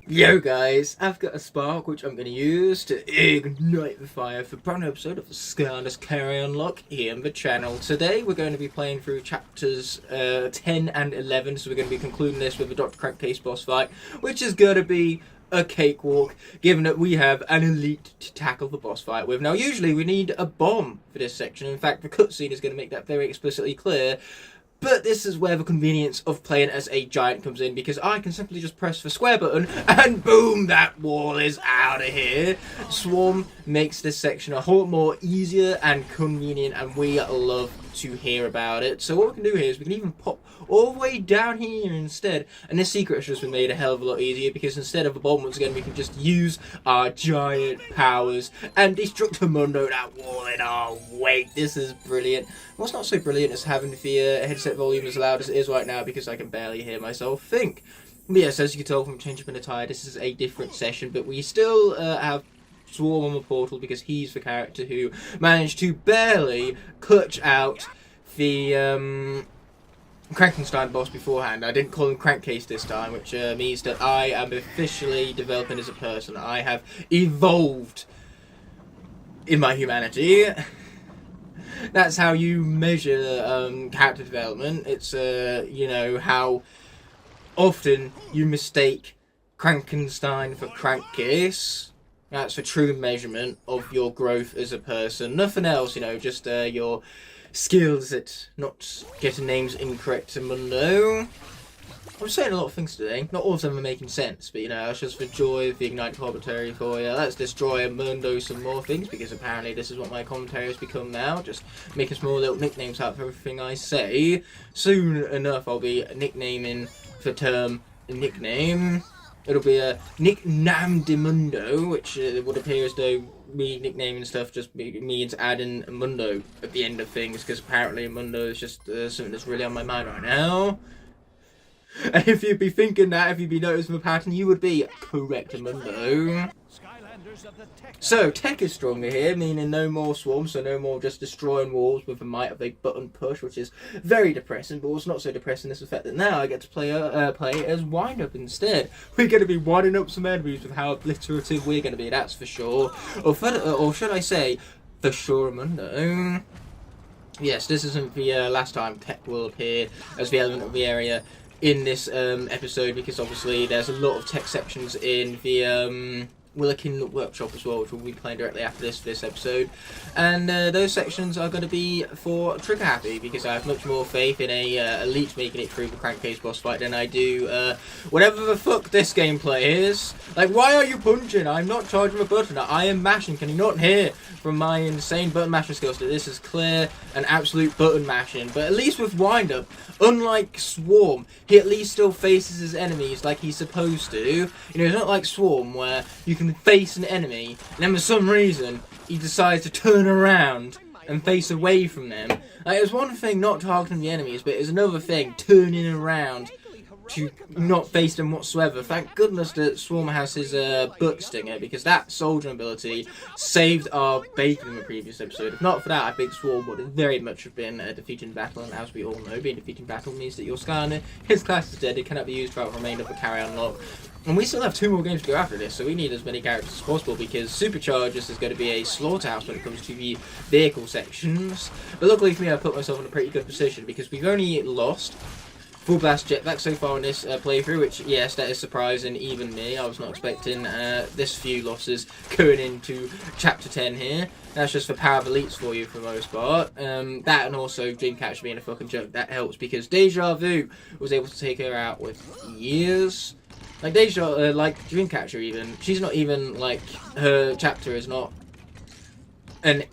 Yo guys, I've got a spark which I'm going to use to ignite the fire for a brand new episode of the Skylanders carryon Locke here on the channel. Today we're going to be playing through chapters 10 and 11, so we're going to be concluding this with the Dr. Crankcase boss fight, which is going to be a cakewalk, given that we have an elite to tackle the boss fight with. Now usually we need a bomb for this section. In fact, the cutscene is going to make that very explicitly clear. But this is where the convenience of playing as a giant comes in, because I can simply just press the square button and boom, that wall is out of here. Swarm makes this section a whole lot more easier and convenient, and we love to hear about it. So what we can do here is we can even pop all the way down here instead, and this secret has just been made a hell of a lot easier, because instead of a bomb, once again, we can just use our giant powers and Destructimundo that wall in our wake. This is brilliant. What's not so brilliant is having the headset volume as loud as it is right now, because I can barely hear myself think. But yes, as you can tell from changing my attire, this is a different session, but we still have Swarm on the portal, because he's the character who managed to barely clutch out the Crankenstein boss beforehand. I didn't call him Crankcase this time, which means that I am officially developing as a person. I have evolved in my humanity. That's how you measure character development. It's, you know, how often you mistake Crankenstein for Crankcase. That's a true measurement of your growth as a person. Nothing else, you know, just your skills at not getting names incorrect, Mundo. I'm saying a lot of things today. Not all of them are making sense, but you know, it's just the joy of the Igknight commentary for you. Let's destroy Mundo some more things, because apparently this is what my commentary has become now. Just making small little nicknames out of everything I say. Soon enough, I'll be nicknaming the term nickname. It'll be a Nicknam de Mundo, which would appear as though me nicknaming stuff just means adding a Mundo at the end of things, because apparently Mundo is just something that's really on my mind right now. And if you'd be thinking that, if you'd be noticing the pattern, you would be correct, Mundo. So, tech is stronger here, meaning no more swarms, so no more just destroying walls with the might of a button push, which is very depressing, but what's not so depressing is the fact that now I get to play as wind-up instead. We're going to be winding up some enemies with how obliterative we're going to be, that's for sure. Or should I say, for sure, Mundo. Yes, this isn't the last time tech will appear as the element of the area in this episode, because obviously there's a lot of tech sections in the Willikin Workshop as well, which we'll be playing directly after this episode, and those sections are going to be for trigger happy, because I have much more faith in a elite making it through the Crankcase boss fight than I do whatever the fuck this gameplay is. Like, why are you punching? I'm not charging a button, I am mashing. Can you not hear from my insane button mashing skills that this is clear and absolute button mashing? But at least with wind up, unlike Swarm, he at least still faces his enemies like he's supposed to. You know, it's not like Swarm where you can face an enemy and then for some reason he decides to turn around and face away from them. Like, it's one thing not targeting the enemies, but it's another thing turning around to not face them whatsoever. Thank goodness that Swarm has his butt stinger, because that soldier ability saved our bacon in the previous episode. If not for that, I think Swarm would very much have been defeated in battle, and as we all know, being defeated in battle means that your Skylander, his class is dead, it cannot be used throughout the remainder of the carryon Locke. And we still have 2 more games to go after this, so we need as many characters as possible, because Superchargers is going to be a slaughterhouse when it comes to the vehicle sections. But luckily for me, I put myself in a pretty good position, because we've only lost Full Blast Jetpack so far in this playthrough, which, yes, that is surprising even me. I was not expecting this few losses going into Chapter 10 here. That's just for power of elites for you for the most part. That and also Dreamcatcher being a fucking joke, that helps, because Deja Vu was able to take her out with years. Like like Dreamcatcher even, she's not even, like, her chapter is not an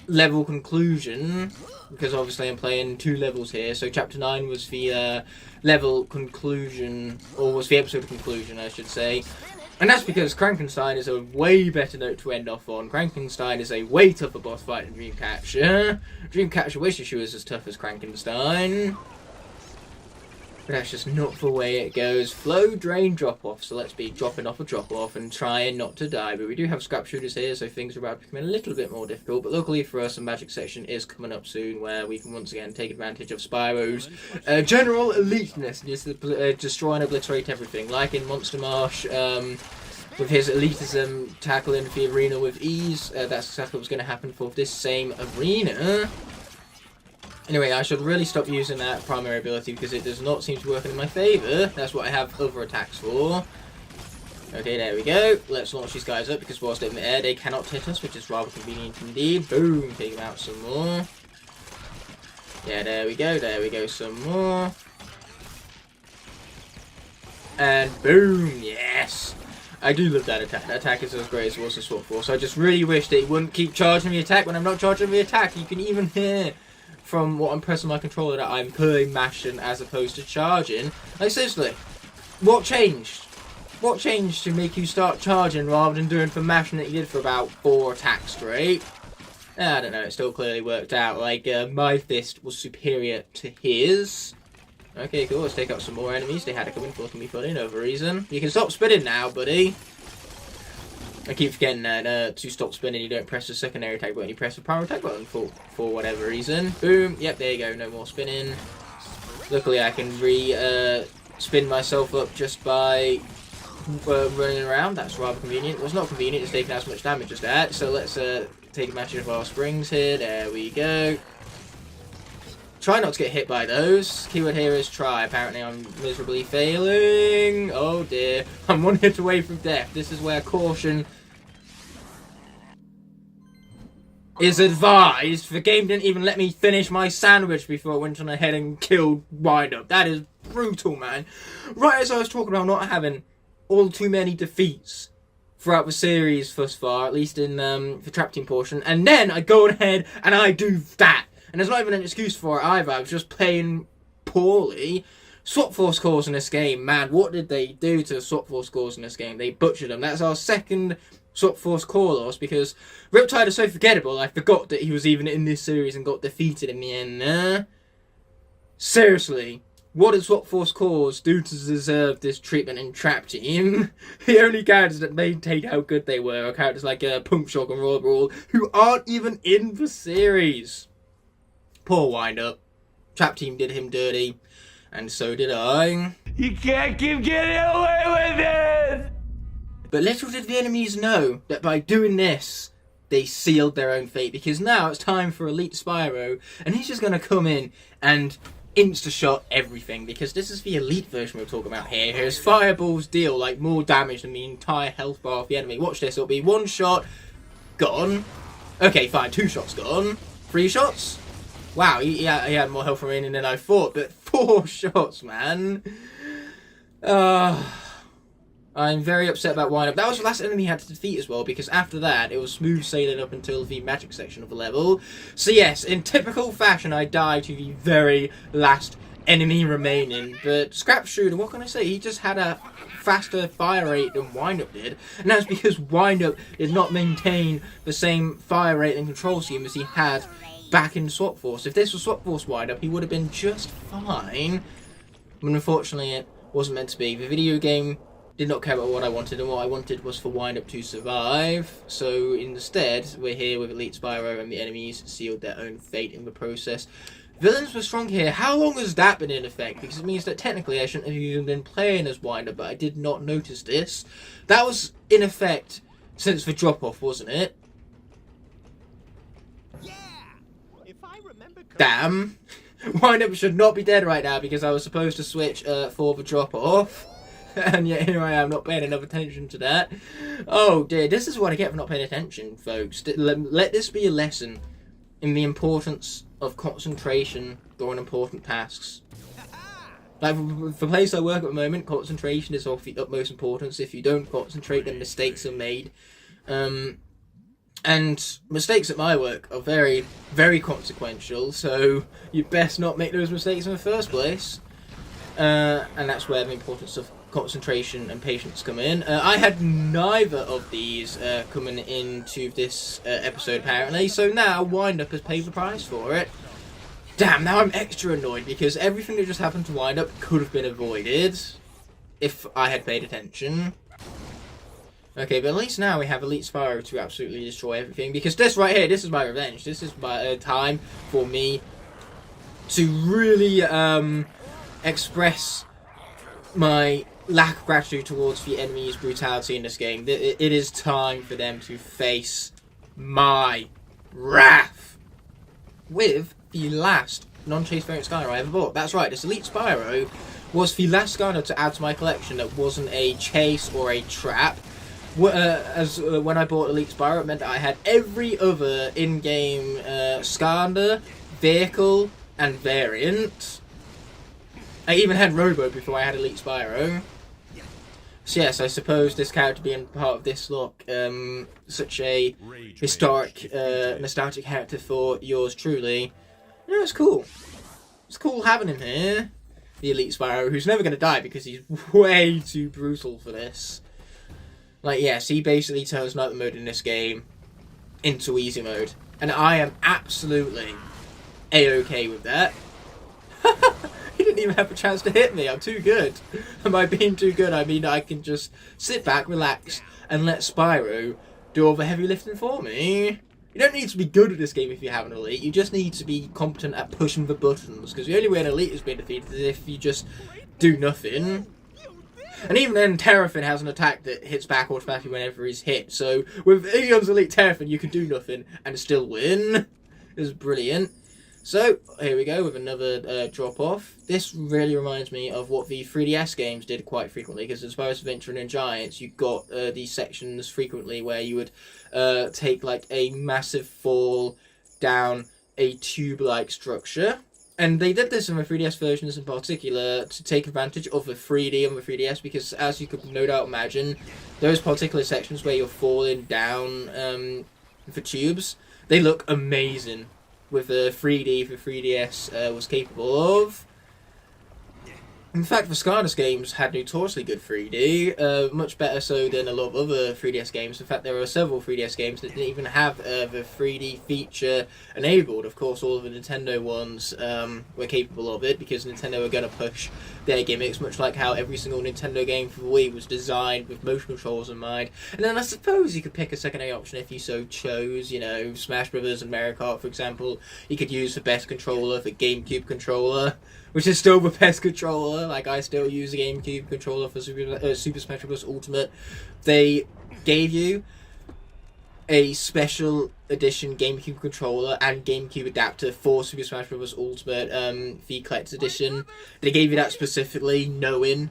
level conclusion, because obviously I'm playing 2 levels here, so chapter 9 was the level conclusion, or was the episode conclusion I should say, and that's because Crankenstein is a way better note to end off on. Crankenstein is a way tougher boss fight than Dreamcatcher. Dreamcatcher wishes she was as tough as Crankenstein. But that's just not the way it goes. Flow, drain, drop off. So let's be dropping off a drop off and trying not to die. But we do have scrap shooters here, so things are about to become a little bit more difficult. But luckily for us, a magic section is coming up soon where we can once again take advantage of Spyro's general eliteness. Just destroy and obliterate everything. Like in Monster Marsh, with his elitism tackling the arena with ease. That's exactly what's going to happen for this same arena. Anyway, I should really stop using that primary ability because it does not seem to work in my favour. That's what I have other attacks for. Okay, there we go. Let's launch these guys up because whilst they're in the air, they cannot hit us, which is rather convenient indeed. Boom, take them out some more. Yeah, there we go, some more. And boom, yes! I do love that attack. That attack is as great as it was to Swap Force. I just really wish that it wouldn't keep charging the attack when I'm not charging the attack. You can even hear from what I'm pressing my controller that I'm pulling mashing as opposed to charging. Like seriously, what changed? What changed to make you start charging rather than doing for mashing that you did for about 4 attacks straight? I don't know, it still clearly worked out. Like, my fist was superior to his. Okay, cool, let's take out some more enemies. They had it coming, forcing me funny, no reason. You can stop spinning now, buddy. I keep forgetting that to stop spinning you don't press the secondary attack button, you press the primary attack button for whatever reason. Boom, yep, there you go, no more spinning. Luckily I can spin myself up just by running around. That's rather convenient. Well, it's not convenient, it's taking as much damage as that. So let's take advantage of our springs here. There we go. Try not to get hit by those. Keyword here is try. Apparently I'm miserably failing. Oh dear. I'm 1 hit away from death. This is where caution is advised. The game didn't even let me finish my sandwich before it went on ahead and killed Wind-Up. That is brutal, man. Right as I was talking about not having all too many defeats throughout the series thus far, at least in the trap team portion, and then I go ahead and I do that. And there's not even an excuse for it either. I was just playing poorly. Swap Force scores in this game, man, what did they do to Swap Force scores in this game? They butchered them. That's our second Swap Force core loss because Riptide is so forgettable. I forgot that he was even in this series and got defeated in the end. Seriously, what did Swap Force cores do to deserve this treatment in Trap Team? The only characters that maintained how good they were are characters like Pump Shock and Roll Brawl, who aren't even in the series. Poor Wind-Up. Trap Team did him dirty, and so did I. You can't keep getting away with it! But little did the enemies know that by doing this, they sealed their own fate, because now it's time for Elite Spyro, and he's just going to come in and insta-shot everything, because this is the Elite version we're talking about here. His fireballs deal like more damage than the entire health bar of the enemy. Watch this, it'll be 1 shot, gone. Okay, fine, 2 shots gone. 3 shots? Wow, he had more health remaining than I thought, but 4 shots, man. I'm very upset about Wind-Up. That was the last enemy he had to defeat as well, because after that, it was smooth sailing up until the magic section of the level. So yes, in typical fashion, I died to the very last enemy remaining. But Scrap Shooter, what can I say? He just had a faster fire rate than Wind-Up did, and that's because Wind-Up did not maintain the same fire rate and control scheme as he had back in Swap Force. If this was Swap Force Wind-Up, he would have been just fine. But unfortunately, it wasn't meant to be. The video game did not care about what I wanted, and what I wanted was for Wind-Up to survive. So instead, we're here with Elite Spyro, and the enemies sealed their own fate in the process. Villains were strong here. How long has that been in effect? Because it means that technically I shouldn't have even been playing as Wind-Up, but I did not notice this. That was in effect since the drop-off, wasn't it? Damn. Wind-Up should not be dead right now because I was supposed to switch for the drop-off. And yet here I am not paying enough attention to that. Oh dear, this is what I get for not paying attention, folks. Let this be a lesson in the importance of concentration during important tasks. Like, the place I work at the moment, concentration is of the utmost importance. If you don't concentrate, then mistakes are made. And mistakes at my work are very, very consequential, so you best not make those mistakes in the first place. And that's where the importance of concentration and patience come in. I had neither of these coming into this episode, apparently, so now Wind-Up has paid the price for it. Damn, now I'm extra annoyed because everything that just happened to wind up could have been avoided if I had paid attention. Okay, but at least now we have Elite Spyro to absolutely destroy everything, because this right here, this is my revenge. This is my time for me to really express my lack of gratitude towards the enemy's brutality in this game. It is time for them to face my wrath with the last non-chase variant Skylander I ever bought. That's right, this Elite Spyro was the last Skylander to add to my collection that wasn't a chase or a trap. When I bought Elite Spyro, it meant that I had every other in-game Skylander, vehicle, and variant. I even had Robo before I had Elite Spyro. So yes, I suppose this character being part of this look, such a historic, nostalgic character for yours truly, you know, it's cool. It's cool having him here. The Elite Spyro, who's never going to die because he's way too brutal for this. Like, yes, he basically turns Nightmare mode in this game into easy mode. And I am absolutely A-okay with that. He didn't even have a chance to hit me. I'm too good. And by being too good, I mean I can just sit back, relax, and let Spyro do all the heavy lifting for me. You don't need to be good at this game if you have an Elite. You just need to be competent at pushing the buttons. Because the only way an Elite is being defeated is if you just do nothing. And even then, Terrafin has an attack that hits back automatically whenever he's hit. So with Eon's Elite Terrafin, you can do nothing and still win. It's brilliant. So here we go with another drop off. This really reminds me of what the 3DS games did quite frequently, because as far as Adventure and Giants, you got these sections frequently where you would take like a massive fall down a tube-like structure. And they did this in the 3DS versions in particular to take advantage of the 3D on the 3DS, because as you could no doubt imagine, those particular sections where you're falling down the tubes, they look amazing with the 3D the 3DS was capable of. In fact, the Skylanders games had notoriously good 3D, much better so than a lot of other 3DS games. In fact, there are several 3DS games that didn't even have the 3D feature enabled. Of course, all of the Nintendo ones were capable of it, because Nintendo were going to push their gimmicks, much like how every single Nintendo game for the Wii was designed with motion controls in mind. And then I suppose you could pick a secondary option if you so chose. You know, Smash Brothers and Mario Kart, for example, you could use the best controller, the GameCube controller, which is still the best controller. Like, I still use the GameCube controller for Super Smash Bros. Ultimate. They gave you a special edition GameCube controller and GameCube adapter for Super Smash Bros. Ultimate, the Collector's Edition. They gave you that specifically knowing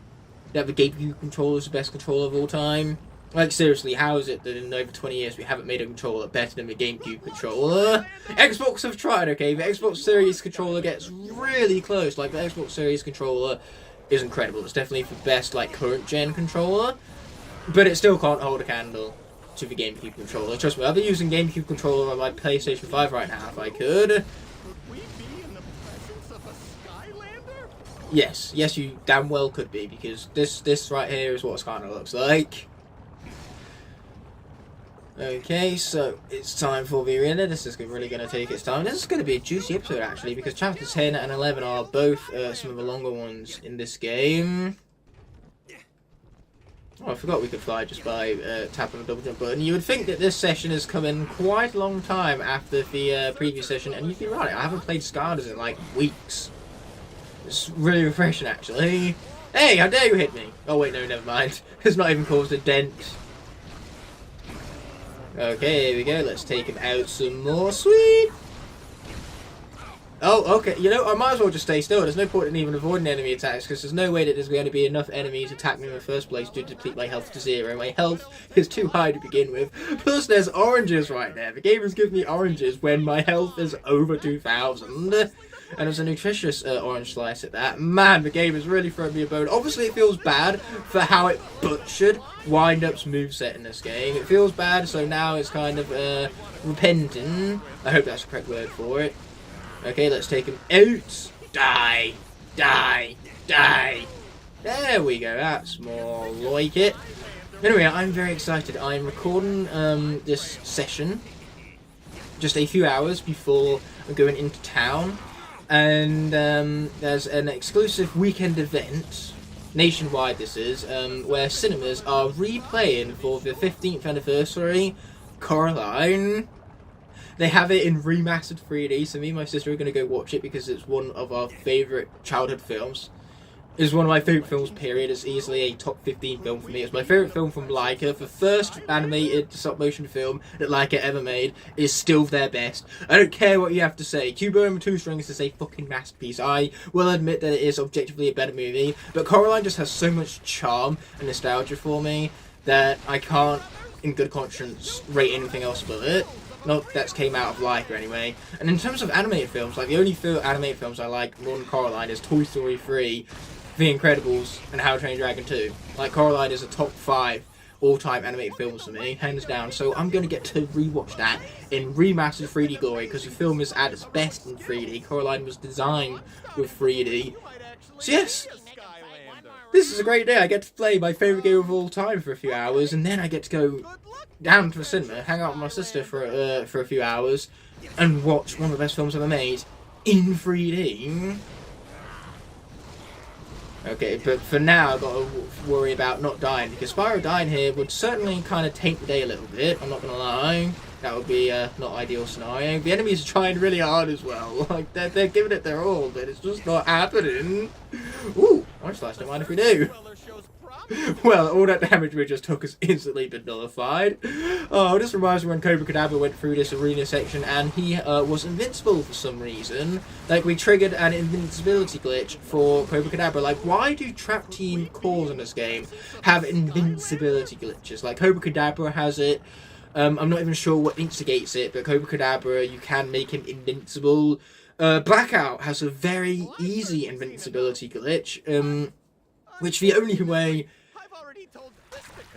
that the GameCube controller is the best controller of all time. Like, seriously, how is it that in over 20 years we haven't made a controller better than the GameCube controller? Xbox have tried, okay? The Xbox Series controller gets really close. Like, the Xbox Series controller is incredible. It's definitely the best, like, current-gen controller. But it still can't hold a candle to the GameCube controller. Trust me, I'll be using GameCube controller on my PlayStation 5 right now if I could. Would we be in the presence of a Skylander? Yes, you damn well could be, because this right here is what a Skylander looks like. Okay, so it's time for the arena. This is really going to take its time. This is going to be a juicy episode, actually, because chapters 10 and 11 are both some of the longer ones in this game. Oh, I forgot we could fly just by tapping the double jump button. You would think that this session has come in quite a long time after the previous session, and you'd be right. I haven't played Skylanders in, like, weeks. It's really refreshing, actually. Hey, how dare you hit me? Oh, wait, no, never mind. It's not even caused a dent. Okay, here we go. Let's take him out some more. Sweet! Oh, okay. You know, I might as well just stay still. There's no point in even avoiding enemy attacks, because there's no way that there's going to be enough enemies attack me in the first place to deplete my health to 0. My health is too high to begin with. Plus, there's oranges right there. The game has given me oranges when my health is over 2,000. And there's a nutritious orange slice at that. Man, the game has really thrown me a bone. Obviously, it feels bad for how it butchered Wind-Up's moveset in this game. It feels bad, so now it's kind of repenting. I hope that's the correct word for it. Okay, let's take him out. Die. Die. Die. There we go. That's more like it. Anyway, I'm very excited. I'm recording this session just a few hours before I'm going into town. and there's an exclusive weekend event, nationwide this is, where cinemas are replaying for the 15th anniversary Coraline. They have it in remastered 3D, so me and my sister are going to go watch it because it's one of our favourite childhood films. It's one of my favourite films, period. It's easily a top 15 film for me. It's my favourite film from Leica. The first animated stop-motion film that Leica ever made is still their best. I don't care what you have to say. Cubo and the Two Strings is a fucking masterpiece. I will admit that it is objectively a better movie, but Coraline just has so much charm and nostalgia for me that I can't, in good conscience, rate anything else above it. Not that came out of Leica anyway. And in terms of animated films, like the only animated films I like more than Coraline is Toy Story 3, The Incredibles, and How to Train Your Dragon 2. Like, Coraline is a top 5 all-time animated films for me, hands down. So I'm going to get to rewatch that in remastered 3D glory because the film is at its best in 3D. Coraline was designed with 3D. So yes, this is a great day. I get to play my favourite game of all time for a few hours, and then I get to go down to the cinema, hang out with my sister for a few hours, and watch one of the best films ever made in 3D. Okay, but for now I've got to worry about not dying, because Spyro dying here would certainly kind of taint the day a little bit, I'm not going to lie. That would be a not ideal scenario. The enemies are trying really hard as well. Like, they're giving it their all, but it's just not happening. Ooh, Orange Slice, don't mind if we do. Well, all that damage we just took has instantly been nullified. Oh, this reminds me when Cobra went through this arena section and he was invincible for some reason. Like, we triggered an invincibility glitch for Cobra. Like, why do Trap Team cores in this game have invincibility glitches? Like, Cobra has it. I'm not even sure what instigates it, but Cobra, you can make him invincible. Blackout has a very easy invincibility glitch, which the only way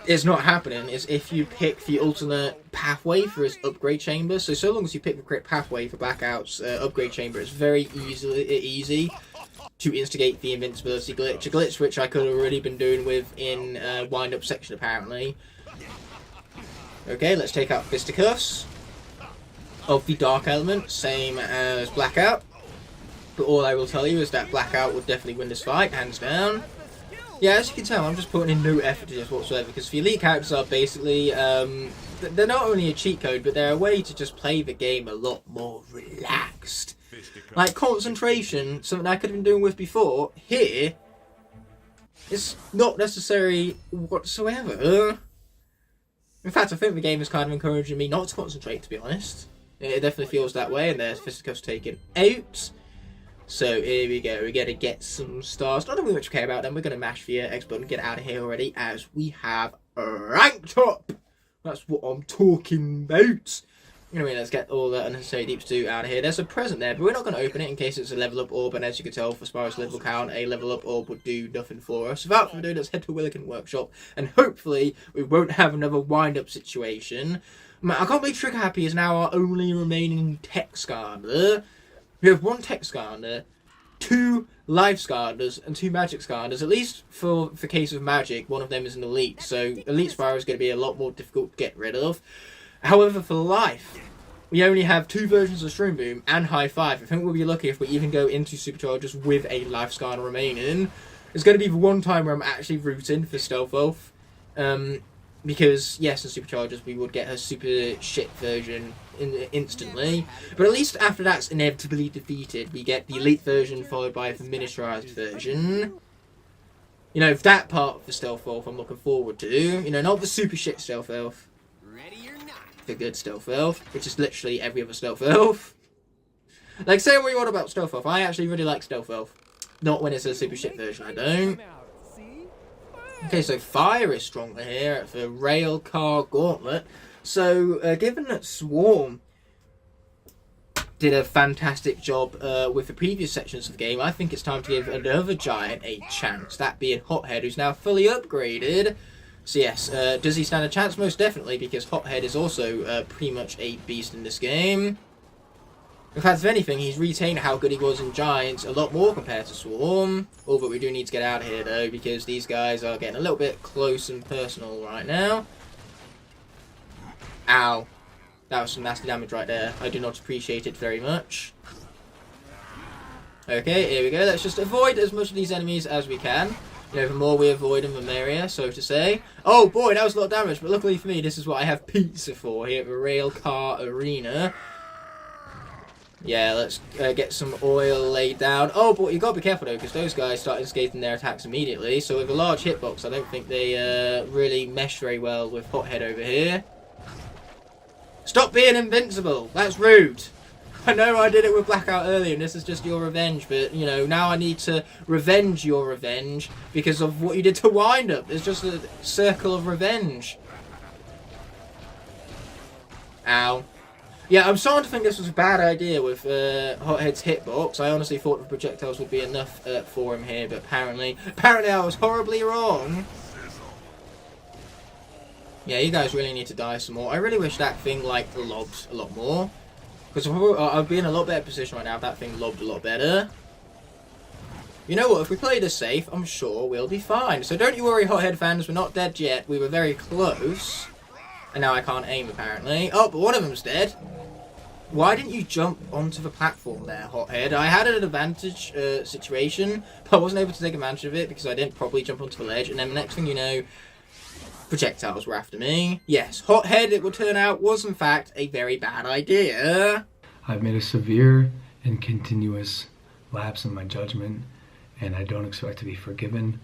it's not happening is if you pick the alternate pathway for his upgrade chamber. So long as you pick the correct pathway for Blackout's upgrade chamber, it's very easy to instigate the invincibility glitch. A glitch which I could have already been doing with in wind-up section, apparently. Okay, let's take out Fisticuffs of the Dark Element, same as Blackout. But all I will tell you is that Blackout would definitely win this fight, hands down. Yeah, as you can tell, I'm just putting in no effort to this whatsoever, because the elite characters are basically, they're not only a cheat code, but they're a way to just play the game a lot more relaxed. Like, concentration, something I could have been doing with before, here, it's not necessary whatsoever. In fact, I think the game is kind of encouraging me not to concentrate, to be honest. It definitely feels that way, and there's Fisticuffs taken out. So here we go, we're going to get some stars. Not that we much care about them, we're going to mash the X button, get out of here already, as we have ranked up. That's what I'm talking about. Anyway, let's get all the unnecessary deeps 2 out of here. There's a present there, but we're not going to open it in case it's a level up orb, and as you can tell, for Spyro's level count, a level up orb would do nothing for us. Without further ado, let's head to Willikin Workshop, and hopefully we won't have another wind-up situation. I can't believe Trigger Happy is now our only remaining tech Skylander. We have 1 tech Skylander, 2 life Skylanders, and 2 magic Skylanders. At least for the case of magic, one of them is an elite, so elite Spyro is going to be a lot more difficult to get rid of. However, for life, we only have 2 versions of Stream Boom and High Five. I think we'll be lucky if we even go into Superchargers with a life Skylander remaining. It's going to be the one time where I'm actually rooting for Stealth Elf. Because, yes, in Superchargers we would get her super shit version instantly. But at least after that's inevitably defeated, we get the elite version followed by the miniaturized version. You know, that part of the Stealth Elf I'm looking forward to. You know, not the super shit Stealth Elf. Ready or not. The good Stealth Elf, which is literally every other Stealth Elf. Like, say what you want about Stealth Elf, I actually really like Stealth Elf. Not when it's a super shit version, I don't. Okay, so fire is stronger here at the rail car gauntlet. So, given that Swarm did a fantastic job with the previous sections of the game, I think it's time to give another giant a chance, that being Hothead, who's now fully upgraded. So yes, does he stand a chance? Most definitely, because Hothead is also pretty much a beast in this game. In fact, if anything, he's retained how good he was in Giants a lot more compared to Swarm. Although we do need to get out of here, though, because these guys are getting a little bit close and personal right now. Ow. That was some nasty damage right there. I do not appreciate it very much. Okay, here we go. Let's just avoid as much of these enemies as we can. You know, the more we avoid them, the merrier, so to say. Oh boy, that was a lot of damage, but luckily for me, this is what I have pizza for here at the Rail Car Arena. Yeah, let's get some oil laid down. Oh, but you got to be careful though, because those guys start escaping their attacks immediately. So with a large hitbox, I don't think they really mesh very well with Hothead over here. Stop being invincible! That's rude! I know I did it with Blackout earlier and this is just your revenge, but, you know, now I need to revenge your revenge because of what you did to Wind Up. It's just a circle of revenge. Ow. Yeah, I'm starting to think this was a bad idea with Hothead's hitbox. I honestly thought the projectiles would be enough for him here, but apparently I was horribly wrong. Yeah, you guys really need to die some more. I really wish that thing, like, lobbed a lot more. Because I'd be in a lot better position right now if that thing lobbed a lot better. You know what, if we play this safe, I'm sure we'll be fine. So don't you worry, Hothead fans, we're not dead yet. We were very close. And now I can't aim, apparently. Oh, but one of them's dead. Why didn't you jump onto the platform there, Hothead? I had an advantage situation, but I wasn't able to take advantage of it because I didn't properly jump onto the ledge. And then the next thing you know, projectiles were after me. Yes, Hothead, it would turn out, was in fact a very bad idea. I've made a severe and continuous lapse in my judgment, and I don't expect to be forgiven.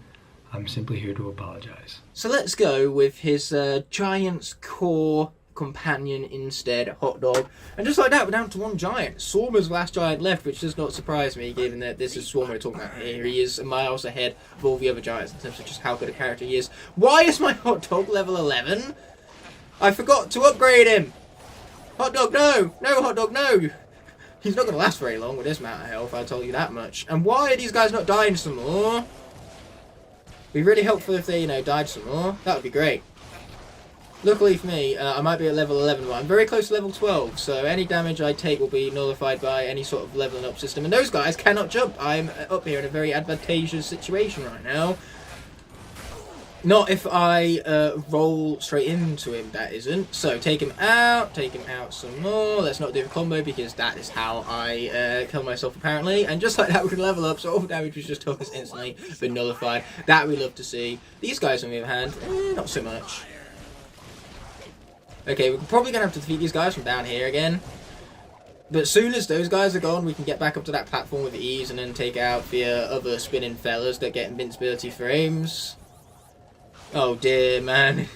I'm simply here to apologize. So let's go with his Giant's Core companion instead, Hot Dog. And just like that, we're down to one giant. Swarmer's the last giant left, which does not surprise me, given that this is Swarmer we're talking about here. He is miles ahead of all the other giants in terms of just how good a character he is. Why is my Hot Dog level 11? I forgot to upgrade him. Hot Dog, no! No, Hot Dog, no! He's not going to last very long with this amount of health, I'll tell you that much. And why are these guys not dying some more? It'd be really helpful if they, you know, died some more. That would be great. Luckily for me, I might be at level 11, but I'm very close to level 12, so any damage I take will be nullified by any sort of leveling up system. And those guys cannot jump. I'm up here in a very advantageous situation right now. Not if I roll straight into him, that isn't. So take him out some more. Let's not do the combo because that is how I kill myself apparently. And just like that we can level up, so all the damage was just took us instantly been nullified. That we love to see. These guys on the other hand, not so much. Okay, we're probably going to have to defeat these guys from down here again. But as soon as those guys are gone, we can get back up to that platform with ease and then take out the other spinning fellas that get invincibility frames. Oh dear, man.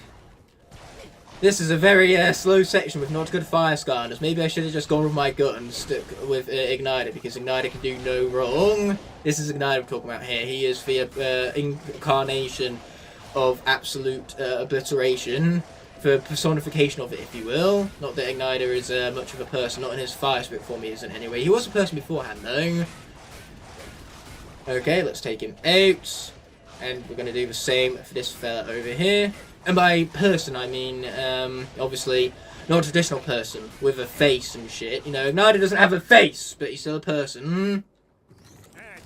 This is a very slow section with not good fire Skylanders. Maybe I should have just gone with my gut and stuck with Igknight, because Igknight can do no wrong. This is Igknight I'm talking about here. He is the incarnation of absolute obliteration. The personification of it, if you will. Not that Ignitor is much of a person, not in his fire spirit form he isn't anyway. He was a person beforehand though. Okay, let's take him out. And we're going to do the same for this fella over here. And by person I mean, obviously, not a traditional person with a face and shit. You know, Ignitor doesn't have a face, but he's still a person.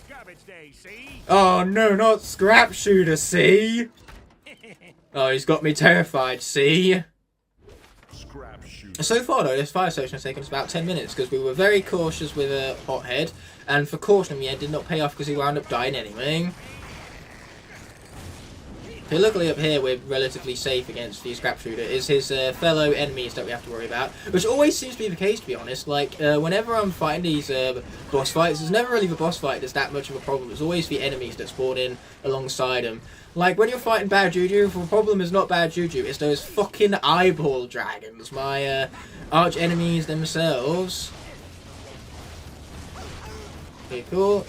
Garbage day, see? Oh no, not Scrap Shooter, see? Oh, he's got me terrified, see? Scrap shooter. So far though, this fire station has taken us about 10 minutes because we were very cautious with a Hothead, and for caution in the end did not pay off because he wound up dying anyway. So luckily up here we're relatively safe against the Scrap Shooter. It's his fellow enemies that we have to worry about, which always seems to be the case, to be honest. Like, whenever I'm fighting these boss fights, there's never really the boss fight that's that much of a problem. It's always the enemies that spawn in alongside them. Like, when you're fighting Bad Juju, the problem is not Bad Juju, it's those fucking eyeball dragons, my arch enemies themselves. Okay, cool.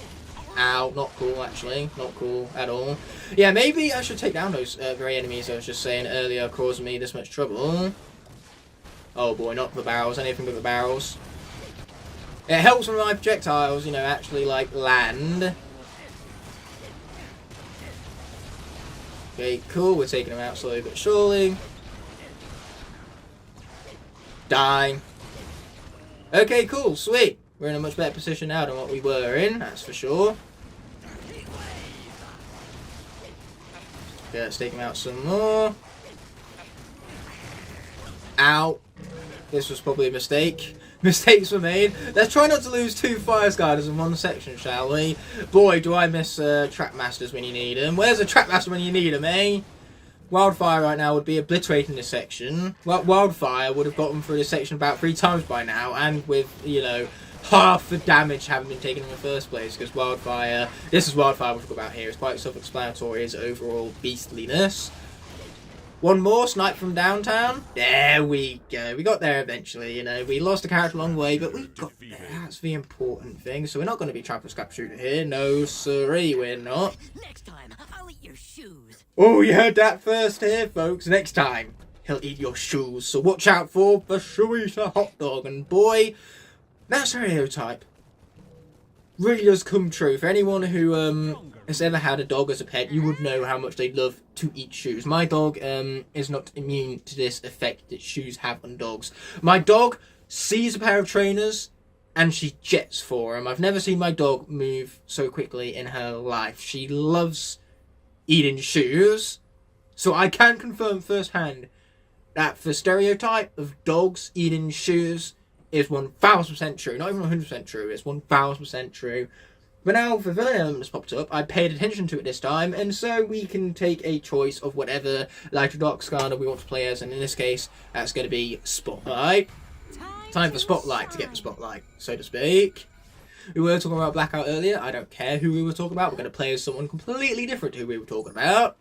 Ow, not cool actually, not cool at all. Yeah, maybe I should take down those very enemies I was just saying earlier causing me this much trouble. Oh boy, not the barrels, anything but the barrels. It helps when my projectiles, you know, actually like land. Okay, cool, we're taking them out slowly but surely. Die. Okay, cool, sweet. We're in a much better position now than what we were in, that's for sure. Okay, let's take them out some more. Ow. This was probably a mistake. Mistakes were made. Let's try not to lose 2 fire Skyders in one section, shall we? Boy, do I miss Trap Masters when you need them. Where's a Trap Master when you need them, eh? Wildfire right now would be obliterating this section. Wildfire would have gotten through this section about 3 times by now, and with, you know, half the damage having been taken in the first place, because Wildfire, this is Wildfire we've got about here, it's quite self-explanatory, his overall beastliness. One more, snipe from downtown. There we go. We got there eventually, you know. We lost a character along the way, but we got there. That's the important thing. So we're not going to be trapped with Scrap Shooter here. No, siree, we're not. Next time, I'll eat your shoes. Oh, you heard that first here, folks. Next time, he'll eat your shoes. So watch out for the Shoe Eater Hot Dog. And boy, that stereotype really does come true. For anyone who has ever had a dog as a pet, you would know how much they love to eat shoes. My dog is not immune to this effect that shoes have on dogs. My dog sees a pair of trainers and she jets for them. I've never seen my dog move so quickly in her life. She loves eating shoes. So I can confirm firsthand that the stereotype of dogs eating shoes is 1000% true. Not even 100% true, it's 1000% true. But now the villain element has popped up, I paid attention to it this time, and so we can take a choice of whatever light or dark Skylander we want to play as, and in this case, that's going to be Spotlight. Time for Spotlight to get the Spotlight, so to speak. We were talking about Blackout earlier, I don't care who we were talking about, we're going to play as someone completely different to who we were talking about.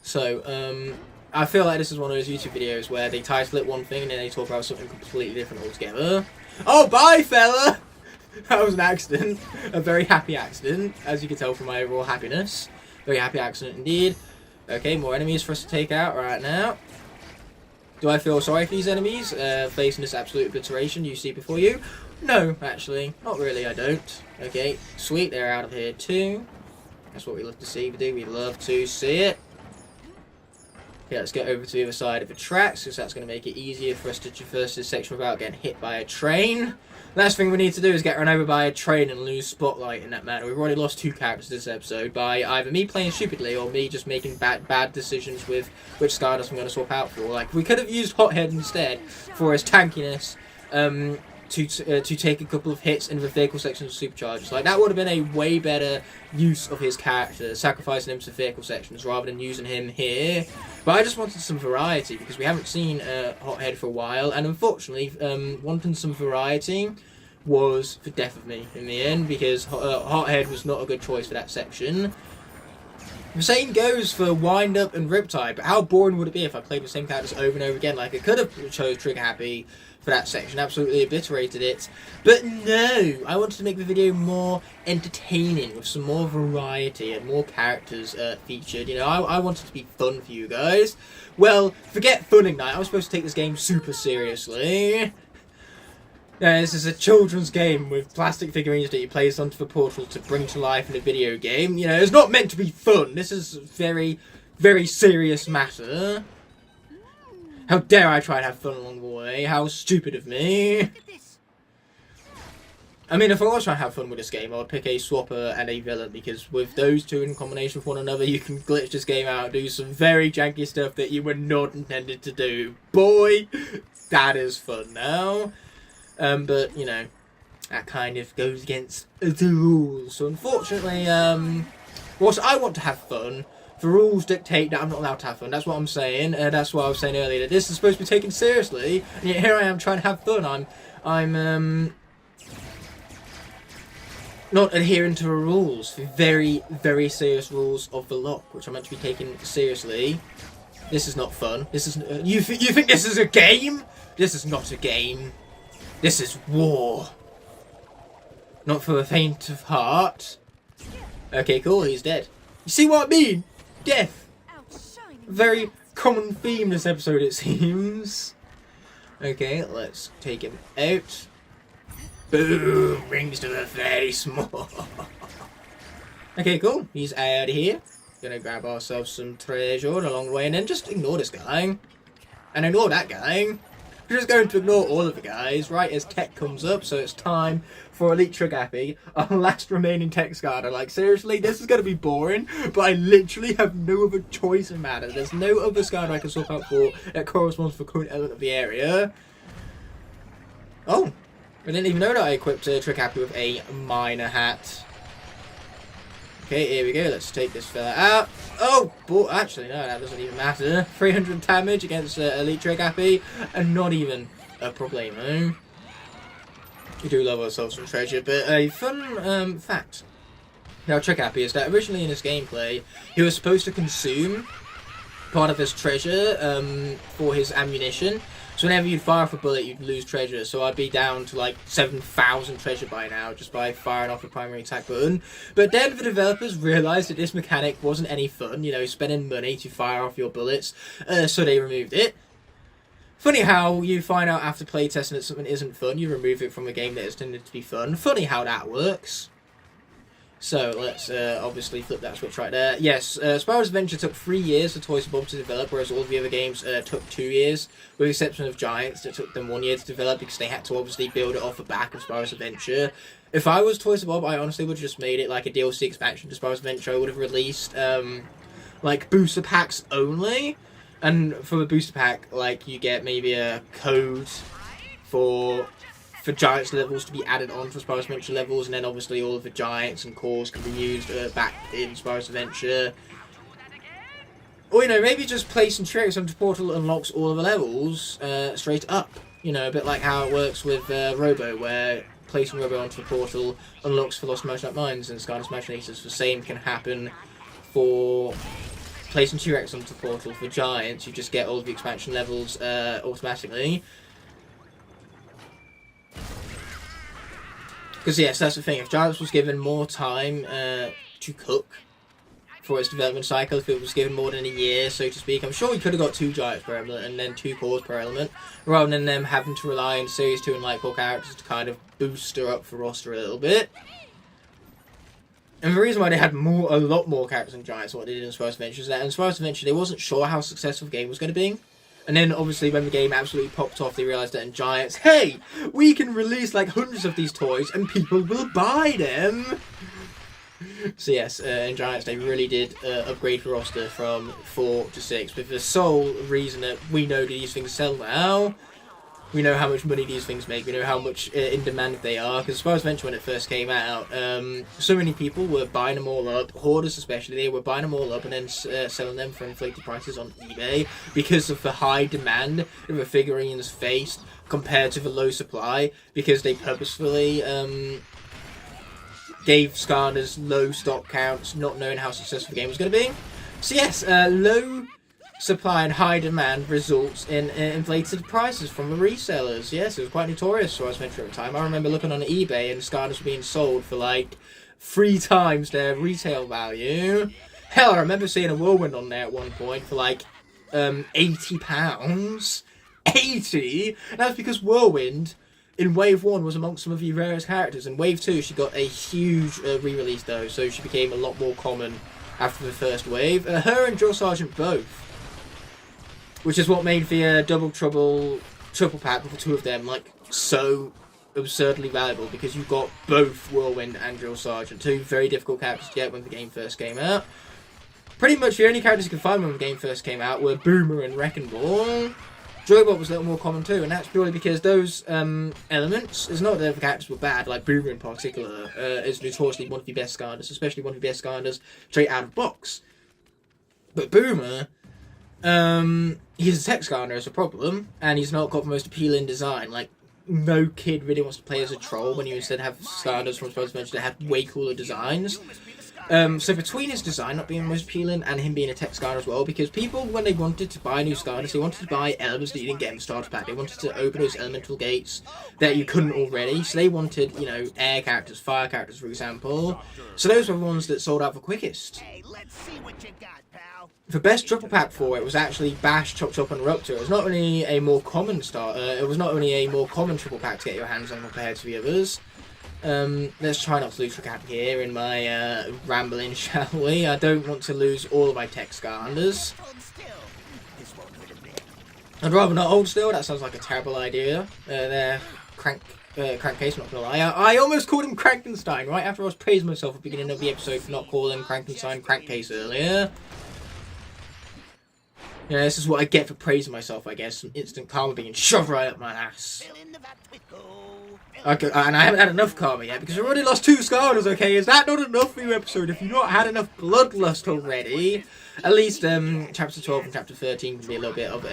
So, I feel like this is one of those YouTube videos where they title it one thing and then they talk about something completely different altogether. Oh, bye, fella! That was an accident. A very happy accident, as you can tell from my overall happiness. Very happy accident indeed. Okay, more enemies for us to take out right now. Do I feel sorry for these enemies facing this absolute obliteration you see before you? No, actually. Not really, I don't. Okay, sweet, they're out of here too. That's what we love to see, we love to see it. Okay, let's get over to the other side of the tracks, because that's going to make it easier for us to traverse this section without getting hit by a train. Last thing we need to do is get run over by a train and lose Spotlight in that manner. We've already lost 2 characters this episode by either me playing stupidly or me just making bad decisions with which Skylanders I'm going to swap out for. Like, we could have used Hothead instead for his tankiness to take a couple of hits in the vehicle section of Superchargers. Like, that would have been a way better use of his character, sacrificing him to vehicle sections rather than using him here. But I just wanted some variety, because we haven't seen Hothead for a while, and unfortunately, wanting some variety was the death of me in the end, because Hothead was not a good choice for that section. The same goes for Wind Up and Riptide, but how boring would it be if I played the same characters over and over again? Like, I could have chose Trigger Happy for that section, absolutely obliterated it, but no, I wanted to make the video more entertaining, with some more variety and more characters featured. You know, I wanted to be fun for you guys. Well, forget fun, Igknight, I was supposed to take this game super seriously. Yeah, this is a children's game with plastic figurines that you place onto the portal to bring to life in a video game. You know, it's not meant to be fun. This is a very, very serious matter. How dare I try and have fun along the way? How stupid of me. I mean, if I was trying to have fun with this game, I would pick a swapper and a villain, because with those two in combination with one another, you can glitch this game out and do some very janky stuff that you were not intended to do. Boy, that is fun now. But, you know, that kind of goes against the rules. So, unfortunately, whilst I want to have fun, the rules dictate that I'm not allowed to have fun. That's what I'm saying. That's what I was saying earlier, that this is supposed to be taken seriously, and yet here I am trying to have fun. I'm not adhering to the rules, the very, very serious rules of the Locke, which are meant to be taken seriously. This is not fun. This is you think this is a game? This is not a game. This is war. Not for the faint of heart. Okay, cool, he's dead. You see what I mean? Death. Very common theme this episode, it seems. Okay, let's take him out. Boom! Rings to the face. Okay, cool. He's out of here. Gonna grab ourselves some treasure along the way, and then just ignore this guy. And ignore that guy. We're just going to ignore all of the guys right as tech comes up, so it's time for Elite Trigger Happy, our last remaining tech Skylander. Like, seriously, this is going to be boring, but I literally have no other choice in matter. There's no other Skylander I can swap out for that corresponds to the current element of the area. Oh, I didn't even know that I equipped Trick Happy with a minor hat. Okay, here we go. Let's take this fella out. Oh, but actually, no, that doesn't even matter. 300 damage against Elite Trick Happy, and not even a problemo. We do love ourselves some treasure, but a fun fact about Trick Happy is that originally in his gameplay, he was supposed to consume part of his treasure for his ammunition. So whenever you'd fire off a bullet, you'd lose treasure. So I'd be down to like 7,000 treasure by now just by firing off the primary attack button. But then the developers realised that this mechanic wasn't any fun, you know, spending money to fire off your bullets. So they removed it. Funny how you find out after playtesting that something isn't fun, you remove it from a game that is intended to be fun. Funny how that works. So let's obviously flip that switch right there. Yes, Spyro's Adventure took 3 years for Toys for Bob to develop, whereas all the other games took 2 years, with the exception of Giants that took them 1 year to develop because they had to obviously build it off the back of Spyro's Adventure. If I was Toys for Bob, I honestly would have just made it like a DLC expansion to Spyro's Adventure. I would have released like booster packs only, and for the booster pack, like you get maybe a code for Giants levels to be added on for Spyro's Adventure levels, and then obviously all of the Giants and cores can be used back in Spyro's Adventure. Or, you know, maybe just placing tricks onto Portal unlocks all of the levels straight up. You know, a bit like how it works with Robo, where placing Robo onto the Portal unlocks for Lost Motion Up Mines and Skylanders Machinators. The same can happen for placing T-Rex onto the Portal for Giants. You just get all of the expansion levels automatically. Because, yes, that's the thing. If Giants was given more time to cook for its development cycle, if it was given more than a year, so to speak, I'm sure we could have got 2 Giants per element and then 2 cores per element, rather than them having to rely on Series 2 and Light Core characters to kind of booster up the roster a little bit. And the reason why they had a lot more characters than Giants than what they did in Spyro's Adventure is that in Spyro's Adventure, they wasn't sure how successful the game was going to be. And then, obviously, when the game absolutely popped off, they realised that in Giants, hey, we can release, like, hundreds of these toys, and people will buy them! So, yes, in Giants, they really did upgrade the roster from 4 to 6, with the sole reason that we know that these things sell now. We know how much money these things make. We know how much in demand they are. Because Spyro's Adventure, when it first came out, so many people were buying them all up. Hoarders especially, they were buying them all up and then selling them for inflated prices on eBay because of the high demand that the figurines faced compared to the low supply. Because they purposefully gave Skylanders low stock counts, not knowing how successful the game was going to be. So yes, low supply and high demand results in inflated prices from the resellers. Yes, it was quite notorious for Spyro's Adventure at the time. I remember looking on eBay and Skylanders were being sold for like 3 times their retail value. Hell, I remember seeing a Whirlwind on there at one point for like £80. 80? That was because Whirlwind in Wave 1 was amongst some of the rarest characters. In Wave 2 she got a huge re-release though, so she became a lot more common after the first wave. Her and Drill Sergeant both. Which is what made the Double Trouble triple pack with the 2 of them like so absurdly valuable, because you got both Whirlwind and Drill Sergeant, 2 very difficult characters to get when the game first came out. Pretty much the only characters you could find when the game first came out were Boomer and Wrecking Ball. Joybot was a little more common too, and that's purely because those elements, it's not that the characters were bad, like Boomer in particular is notoriously one of the best Skylanders, especially one of the best Skylanders straight out of box. But Boomer, he's a tech Skylander is a problem, and he's not got the most appealing design. Like, no kid really wants to play as a troll when you instead have Skylanders from Spyro's Adventure that have way cooler designs. So between his design not being the most appealing and him being a tech Skylander as well, because people, when they wanted to buy new Skylanders, they wanted to buy elements that you didn't get in the starter pack. They wanted to open those elemental gates that you couldn't already. So they wanted, you know, air characters, fire characters, for example. So those were the ones that sold out the quickest. Hey, let's see what you got, pal. The best triple pack for it was actually Bash, Chop Chop, and Eruptor. It was not only a more common triple pack to get your hands on compared to the others. Let's try not to lose track here in my rambling, shall we? I don't want to lose all of my tech Skylanders. Hold still. This won't hurt a bit. I'd rather not hold still. That sounds like a terrible idea. There, Crankcase, not gonna lie. I almost called him Crankenstein right after I was praising myself at the beginning of the episode for not calling Crankenstein Crankcase earlier. Yeah, this is what I get for praising myself, I guess. Some instant karma being shoved right up my ass. Okay, and I haven't had enough karma yet because I've already lost 2 Skylanders, okay? Is that not enough for you, episode? If you've not had enough bloodlust already, at least chapter 12 and chapter 13 can be a little bit of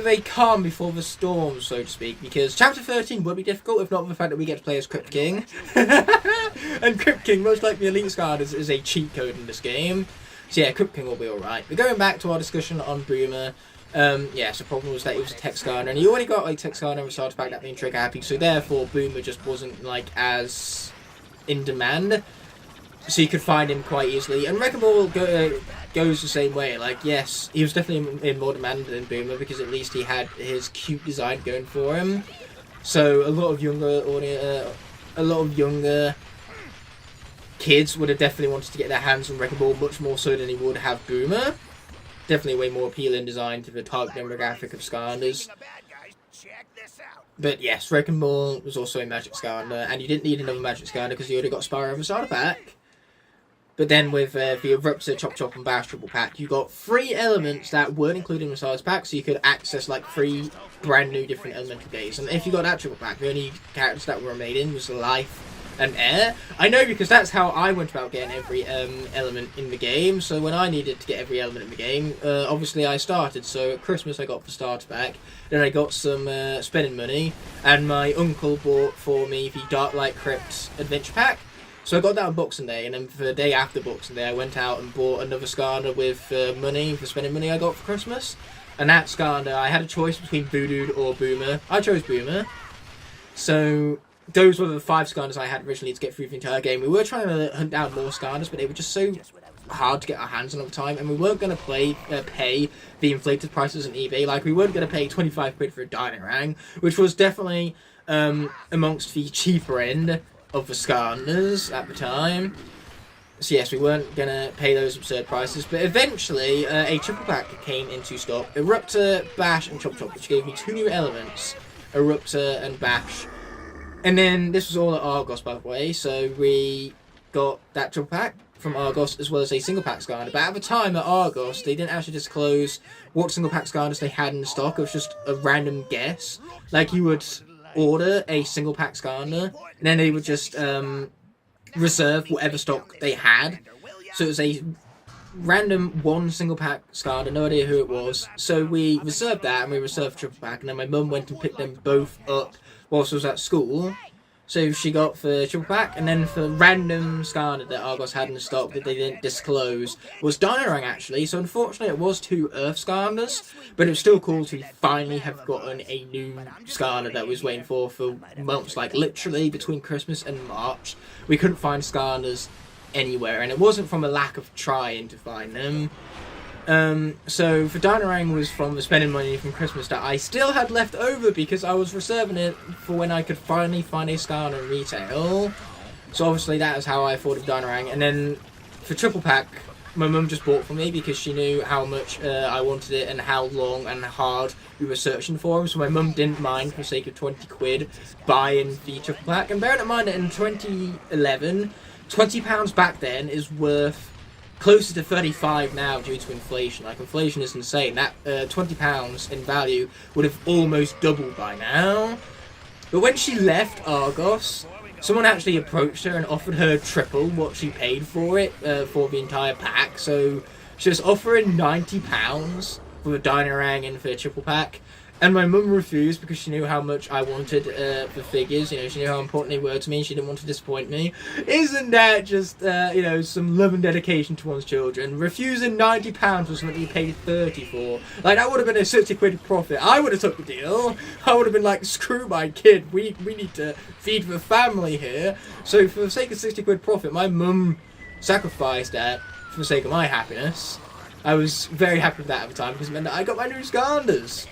a calm before the storm, so to speak, because chapter 13 would be difficult if not for the fact that we get to play as Crypt King. And Crypt King, much like the Elite Skylanders, is a cheat code in this game. So yeah, Crypt King will be alright. But going back to our discussion on Boomer, yes, the problem was that he was a tech Skylander, and he already got a tech Skylander besides the fact that being trigger happy, so therefore Boomer just wasn't like as in demand. So you could find him quite easily. And Wrecking Ball goes the same way. Like, yes, he was definitely in more demand than Boomer because at least he had his cute design going for him. So a lot of younger kids would have definitely wanted to get their hands on Wrecking Ball much more so than he would have Boomer. Definitely way more appealing design to the target demographic of Skylanders. But yes, Wrecking Ball was also a Magic Skylander, and you didn't need another Magic Skylander because you already got Spyro and Starter Pack. But then with the Eruptor, Chop Chop and Bash Triple Pack, you got 3 elements that weren't included in the Starter Pack, so you could access like 3 brand new different elemental gates. And if you got that Triple Pack, the only characters that were remaining was Life and Air. I know because that's how I went about getting every element in the game. So when I needed to get every element in the game, obviously I started. So at Christmas I got the Starter Pack, then I got some spending money, and my uncle bought for me the Dark Light Crypt Adventure Pack. So I got that on Boxing Day, and then for the day after Boxing Day I went out and bought another Skylander with money, for spending money I got for Christmas. And that Skylander, I had a choice between Voodoo or Boomer. I chose Boomer. So those were the 5 Skylanders I had originally to get through the entire game. We were trying to hunt down more Skylanders, but they were just so hard to get our hands on all the time, and we weren't going to pay the inflated prices on eBay. Like, we weren't going to pay 25 quid for a Dynarang, which was definitely amongst the cheaper end of the Skylanders at the time. So yes, we weren't going to pay those absurd prices, but eventually a triple pack came into stock. Eruptor, Bash and Chop Chop, which gave me 2 new elements, Eruptor and Bash. And then this was all at Argos, by the way, so we got that triple pack from Argos as well as a single pack Skylander. But at the time at Argos, they didn't actually disclose what single pack Skylanders they had in stock. It was just a random guess. Like, you would order a single pack Skylander, and then they would just reserve whatever stock they had. So it was a random 1 single pack Skylander, no idea who it was. So we reserved that, and we reserved triple pack, and then my mum went and picked them both up whilst I was at school. So she got for triple pack, and then for random Skylander that Argos had in the stock that they didn't disclose was Dynarang, actually. So unfortunately it was 2 Earth Skylanders, but it was still cool to finally have gotten a new Skylander that we was waiting for months. Like, literally between Christmas and March we couldn't find Skylanders anywhere, and it wasn't from a lack of trying to find them. So for Dynarang was from the spending money from Christmas that I still had left over because I was reserving it for when I could finally find a Skylander in retail. So obviously that is how I afforded Dynarang. And then for triple pack, my mum just bought for me because she knew how much I wanted it and how long and hard we were searching for them. So my mum didn't mind, for the sake of 20 quid, buying the triple pack. And bearing in mind that in 2011, £20 back then is worth closer to 35 now due to inflation. Like, inflation is insane. That £20 in value would have almost doubled by now. But when she left Argos, someone actually approached her and offered her triple what she paid for it, for the entire pack. So she was offering £90 for the Dynarang and for a triple pack. And my mum refused because she knew how much I wanted the figures. You know, she knew how important they were to me, and she didn't want to disappoint me. Isn't that just, you know, some love and dedication to one's children? Refusing £90 for something you paid 30 for. Like, that would have been a 60 quid profit. I would have took the deal. I would have been like, screw my kid. We need to feed the family here. So for the sake of 60 quid profit, my mum sacrificed that for the sake of my happiness. I was very happy with that at the time because it meant that I got my new Skylanders.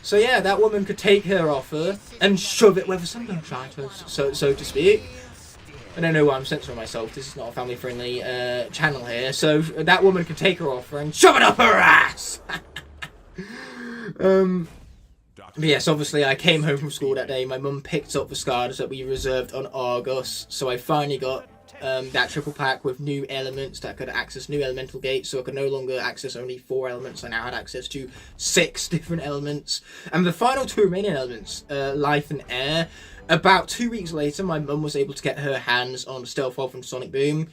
So yeah, that woman could take her offer and shove it where the sun don't shine, so to speak. I don't know why I'm censoring myself. This is not a family-friendly channel here. So that woman could take her offer and shove it up her ass. But yes, obviously I came home from school that day. My mum picked up the Skylanders that we reserved on Argos. So I finally got that triple pack with new elements that could access new elemental gates, so I could no longer access only 4 elements. I now had access to 6 different elements. And the final 2 remaining elements, life and air. About 2 weeks later, my mum was able to get her hands on Stealth Wolf and Sonic Boom.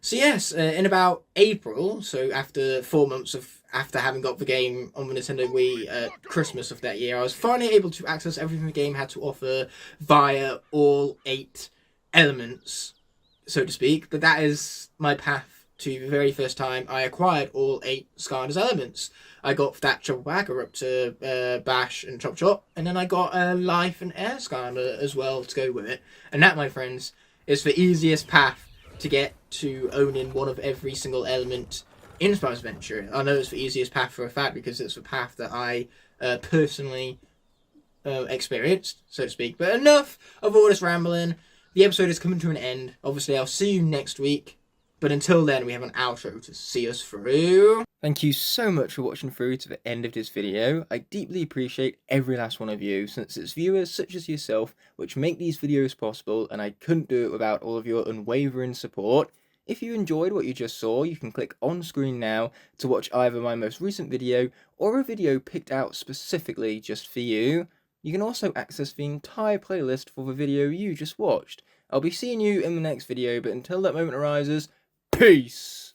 So yes, in about April, so after 4 months after having got the game on the Nintendo Wii at Christmas of that year, I was finally able to access everything the game had to offer via all 8 elements, so to speak. But that is my path to the very first time I acquired all 8 Skylanders elements. I got that triple pack, Eruptor, Bash, and Chop Chop, and then I got a Life and Air Skylander as well to go with it. And that, my friends, is the easiest path to get to owning one of every single element in Spyro's Adventure. I know it's the easiest path for a fact because it's the path that I personally experienced, so to speak. But enough of all this rambling. The episode is coming to an end. Obviously, I'll see you next week. But until then, we have an outro to see us through. Thank you so much for watching through to the end of this video. I deeply appreciate every last one of you, since it's viewers such as yourself which make these videos possible, and I couldn't do it without all of your unwavering support. If you enjoyed what you just saw, you can click on screen now to watch either my most recent video or a video picked out specifically just for you. You can also access the entire playlist for the video you just watched. I'll be seeing you in the next video, but until that moment arises, peace!